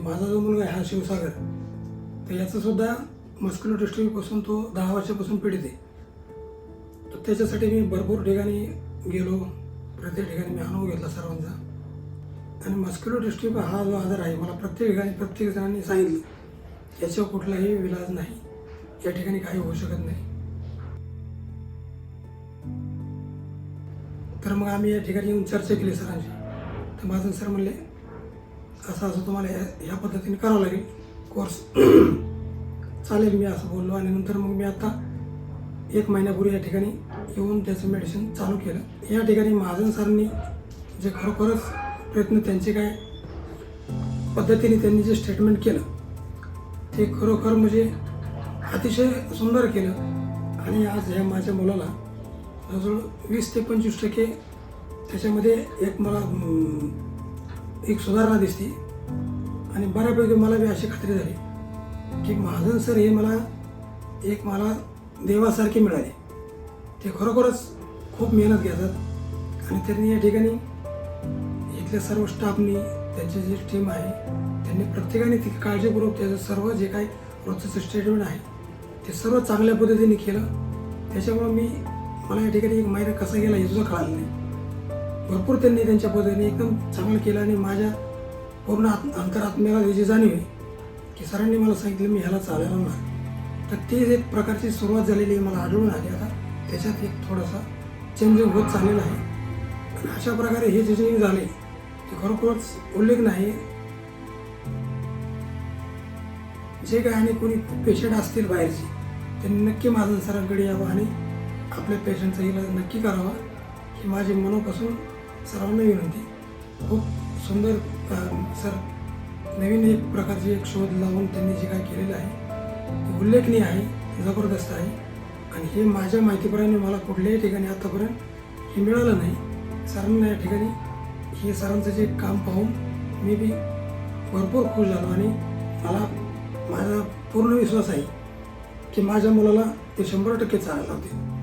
माझा जो मुलगा आहे हा शिवसागर, तर याचंसुद्धा मस्क्युलर डिस्ट्रॉफीपासून तो 10 वर्षापासून पीडित आहे. तर त्याच्यासाठी मी भरपूर ठिकाणी गेलो, प्रत्येक ठिकाणी मी अनुभव घेतला सर्वांचा. आणि मस्क्युलर डिस्ट्रॉफी हा जो आजार आहे, मला प्रत्येक ठिकाणी प्रत्येक जणांनी सांगितलं याच्यावर कुठलाही इलाज नाही, या ठिकाणी काही होऊ शकत नाही. तर मग आम्ही या ठिकाणी येऊन चर्चा केली सरांशी. तर माझं सर म्हणले असं असं तुम्हाला ह्या पद्धतीने करावं लागेल कोर्स. चालेल मी असं बोललो. आणि नंतर मग मी आता 1 महिन्यापूर्वी या ठिकाणी येऊन त्याचं मेडिसिन चालू केलं. या ठिकाणी महाजन सरांनी जे खरोखरच प्रयत्न त्यांचे काय पद्धतीने त्यांनी जे स्टेटमेंट केलं ते खरोखर म्हणजे अतिशय सुंदर केलं. आणि आज ह्या माझ्या मुलाला जवळजवळ 20 ते 25% त्याच्यामध्ये मला एक सुधारणा दिसते. आणि बऱ्यापैकी मला बी अशी खात्री झाली की महाजन सर हे मला देवासारखे मिळाले. ते खरोखरच खूप मेहनत घेतात. आणि त्यांनी या ठिकाणी इथल्या सर्व स्टाफनी, त्यांची जी टीम आहे, त्यांनी प्रत्येकाने ती काळजीपूर्वक त्याचं सर्व जे काही रोजचं स्टेटमेंट आहे ते सर्व चांगल्या पद्धतीने केलं. त्याच्यामुळं मला या ठिकाणी 1 महिना कसा गेला हे सुद्धा कळालं नाही. भरपूर त्यांनी त्यांच्या पद्धतीने एकदम चांगलं केलं. आणि माझ्या पूर्ण अंतरात्म्याला त्याची जाणीव आहे की सरांनी मला सांगितलं मी ह्याला चालायला लागणार. तर ती एक प्रकारची सुरुवात झालेली मला आढळून आली. आता त्याच्यात एक थोडासा चेंजिंग होत चाललेला आहे. आणि अशा प्रकारे हे जे चेंजिंग झाले ते खरोखरच उल्लेखनीय आहे. जे काय आणि कोणी पेशंट असतील बाहेरचे त्यांनी नक्की महाजन सरांकडे यावं आणि आपल्या पेशंटचा इलाज नक्की करावा ही माझी मनापासून सर्वांना विनंती. खूप सुंदर सर नवीन एक प्रकारची एक शोध लावून त्यांनी जे काय केलेलं आहे ते उल्लेखनीय आहे, जबरदस्त आहे. आणि हे माझ्या माहितीप्रमाणे मला कुठल्याही ठिकाणी आतापर्यंत हे मिळालं नाही. सरांना या ठिकाणी हे सरांचं जे काम पाहून मी बी भरपूर खुश झालो. आणि माझा पूर्ण विश्वास आहे की माझ्या मुलाला ते 100% चालायला लावतील.